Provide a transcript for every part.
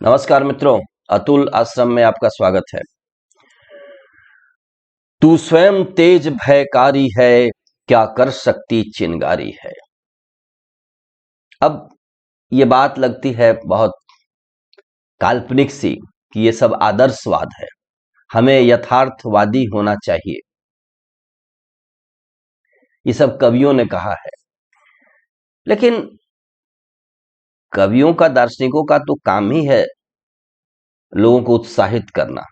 नमस्कार मित्रों, अतुल आश्रम में आपका स्वागत है। तू स्वयं तेज भयकारी है, क्या कर सकती चिंगारी है। अब ये बात लगती है बहुत काल्पनिक सी कि ये सब आदर्शवाद है, हमें यथार्थवादी होना चाहिए। ये सब कवियों ने कहा है, लेकिन कवियों का, दार्शनिकों का तो काम ही है लोगों को उत्साहित करना,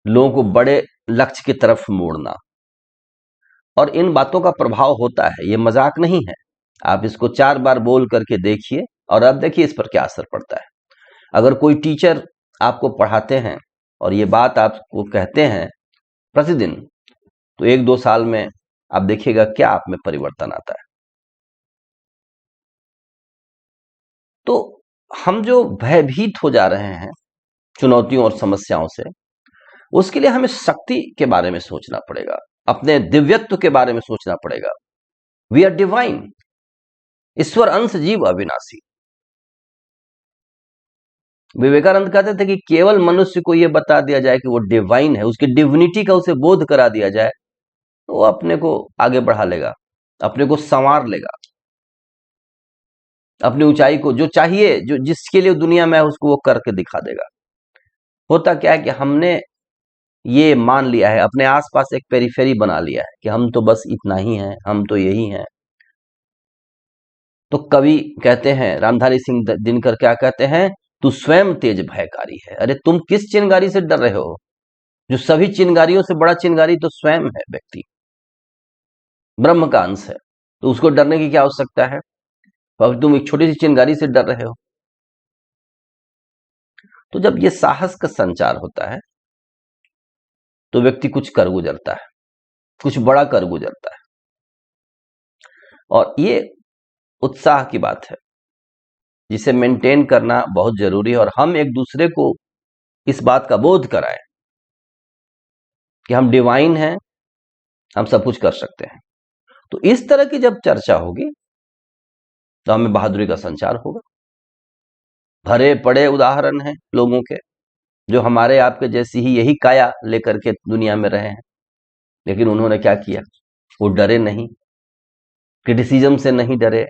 लोगों को बड़े लक्ष्य की तरफ मोड़ना। और इन बातों का प्रभाव होता है, ये मजाक नहीं है। आप इसको 4 बार बोल करके देखिए और अब देखिए इस पर क्या असर पड़ता है। अगर कोई टीचर आपको पढ़ाते हैं और ये बात आपको कहते हैं प्रतिदिन, तो 1-2 साल में आप देखिएगा क्या आप में परिवर्तन आता है। तो हम जो भयभीत हो जा रहे हैं चुनौतियों और समस्याओं से, उसके लिए हमें शक्ति के बारे में सोचना पड़ेगा, अपने दिव्यत्व के बारे में सोचना पड़ेगा। वी आर डिवाइन, ईश्वर अंश जीव अविनाशी। विवेकानंद कहते थे कि केवल मनुष्य को यह बता दिया जाए कि वो डिवाइन है, उसकी डिविनिटी का उसे बोध करा दिया जाए, तो वो अपने को आगे बढ़ा लेगा, अपने को संवार लेगा, अपनी ऊंचाई को जो चाहिए, जो जिसके लिए दुनिया में है उसको वो करके दिखा देगा। होता क्या है कि हमने ये मान लिया है, अपने आसपास एक पेरिफेरी बना लिया है कि हम तो बस इतना ही हैं, हम तो यही हैं। तो कवि कहते हैं, रामधारी सिंह दिनकर क्या कहते हैं, तू स्वयं तेज भयकारी है। अरे तुम किस चिंगारी से डर रहे हो? जो सभी चिंगारियों से बड़ा चिंगारी तो स्वयं है व्यक्ति, ब्रह्म का अंश है। तो उसको डरने की क्या आवश्यकता है? अब तुम एक छोटी सी चिंगारी से डर रहे हो। तो जब ये साहस का संचार होता है तो व्यक्ति कुछ कर गुजरता है, कुछ बड़ा कर गुजरता है। और ये उत्साह की बात है जिसे मेंटेन करना बहुत जरूरी है। और हम एक दूसरे को इस बात का बोध कराएं कि हम डिवाइन हैं, हम सब कुछ कर सकते हैं। तो इस तरह की जब चर्चा होगी तो हमें बहादुरी का संचार होगा। भरे पड़े उदाहरण हैं लोगों के जो हमारे आपके जैसी ही यही काया लेकर के दुनिया में रहे हैं, लेकिन उन्होंने क्या किया? वो डरे नहीं, क्रिटिसिज्म से नहीं डरे,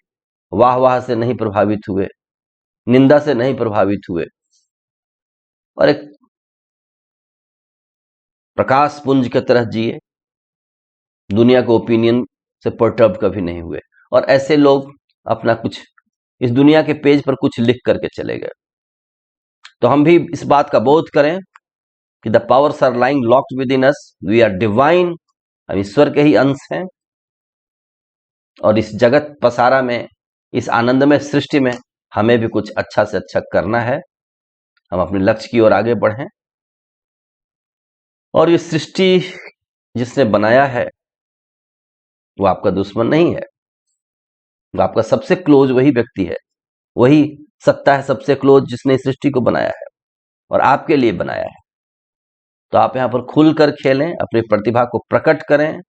वाह वाह से नहीं प्रभावित हुए, निंदा से नहीं प्रभावित हुए, और एक प्रकाश पुंज की तरह जिए, दुनिया को ओपिनियन से परटर्ब कभी नहीं हुए। और ऐसे लोग अपना कुछ इस दुनिया के पेज पर कुछ लिख करके चले गए। तो हम भी इस बात का बोध करें कि the powers are lying locked within us, we are divine, हम ईश्वर के ही अंश हैं। और इस जगत पसारा में, इस आनंदमय सृष्टि में हमें भी कुछ अच्छा से अच्छा करना है। हम अपने लक्ष्य की ओर आगे बढ़ें। और ये सृष्टि जिसने बनाया है वो आपका दुश्मन नहीं है, वो आपका सबसे क्लोज वही व्यक्ति है, वही सत्ता है सबसे क्लोज जिसने इस सृष्टि को बनाया है और आपके लिए बनाया है। तो आप यहाँ पर खुलकर खेलें, अपनी प्रतिभा को प्रकट करें,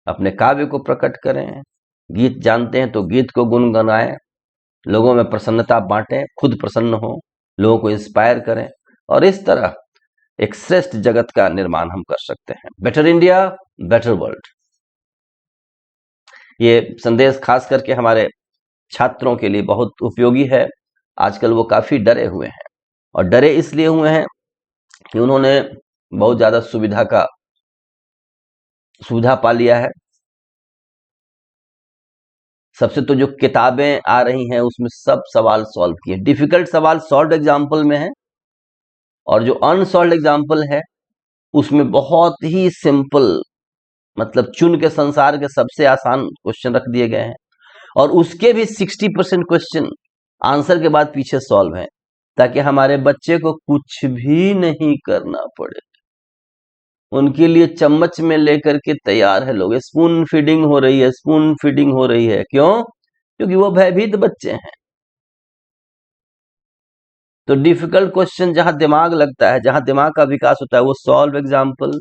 अपने काव्य को प्रकट करें। गीत जानते हैं तो गीत को गुनगुनाएं, लोगों में प्रसन्नता बांटें, खुद प्रसन्न हो, लोगों को इंस्पायर करें। और इस तरह एक श्रेष्ठ जगत का निर्माण हम कर सकते हैं। Better India, better world. ये संदेश खास करके हमारे छात्रों के लिए बहुत उपयोगी है। आजकल वो काफी डरे हुए हैं, और डरे इसलिए हुए हैं कि उन्होंने बहुत ज्यादा सुविधा पा लिया है। सबसे तो जो किताबें आ रही हैं उसमें सब सवाल सॉल्व किए, डिफिकल्ट सवाल सॉल्व एग्जाम्पल में है, और जो अनसॉल्व एग्जाम्पल है उसमें बहुत ही सिंपल, मतलब चुन के संसार के सबसे आसान क्वेश्चन रख दिए गए हैं। और उसके भी 60% क्वेश्चन आंसर के बाद पीछे सॉल्व हैं, ताकि हमारे बच्चे को कुछ भी नहीं करना पड़े। उनके लिए चम्मच में लेकर के तैयार है लोग, स्पून फीडिंग हो रही है, स्पून फीडिंग हो रही है। क्यों? क्योंकि वो भयभीत बच्चे हैं। तो डिफिकल्ट क्वेश्चन जहां दिमाग लगता है, जहां दिमाग का विकास होता है, वो सॉल्व एग्जाम्पल,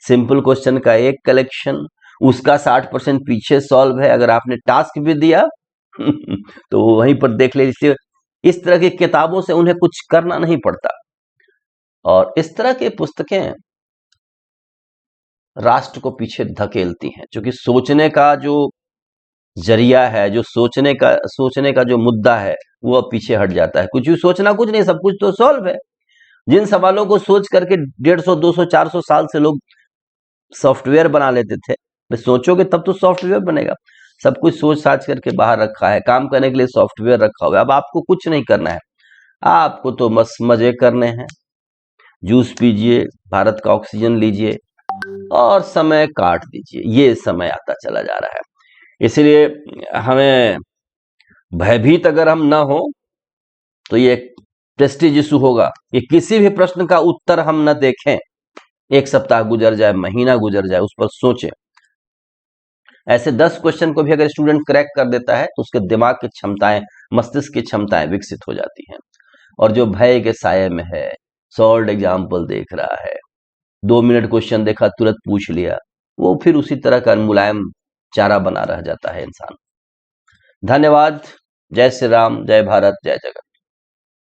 सिंपल क्वेश्चन का एक कलेक्शन, उसका 60% पीछे सॉल्व है। अगर आपने टास्क भी दिया तो वहीं पर देख ले। इसलिए इस तरह की किताबों से उन्हें कुछ करना नहीं पड़ता। और इस तरह की पुस्तकें राष्ट्र को पीछे धकेलती हैं, क्योंकि सोचने का जो जरिया है, जो सोचने का जो मुद्दा है, वो अब पीछे हट जाता है। कुछ भी सोचना कुछ नहीं, सब कुछ तो सॉल्व है। जिन सवालों को सोच करके 150, 200, 400 साल से लोग सॉफ्टवेयर बना लेते थे, सोचोगे तब तो सॉफ्टवेयर बनेगा। सब कुछ सोच साच करके बाहर रखा है, काम करने के लिए सॉफ्टवेयर रखा हुआ है। अब आपको कुछ नहीं करना है, आपको तो बस मजे करने हैं। जूस पीजिए, भारत का ऑक्सीजन लीजिए और समय काट दीजिए। ये समय आता चला जा रहा है। इसलिए हमें भयभीत अगर हम ना हो तो ये प्रेस्टीज इशू होगा कि किसी भी प्रश्न का उत्तर हम न देखें, एक सप्ताह गुजर जाए, महीना गुजर जाए, उस पर सोचें। ऐसे 10 क्वेश्चन को भी अगर स्टूडेंट क्रैक कर देता है तो उसके दिमाग की क्षमताएं, मस्तिष्क की क्षमताएं विकसित हो जाती हैं। और जो भय के साये में है, सॉल्व एग्जाम्पल देख रहा है, 2 मिनट क्वेश्चन देखा तुरंत पूछ लिया, वो फिर उसी तरह का मुलायम चारा बना रह जाता है इंसान। धन्यवाद। जय श्री राम, जय भारत, जय जगत।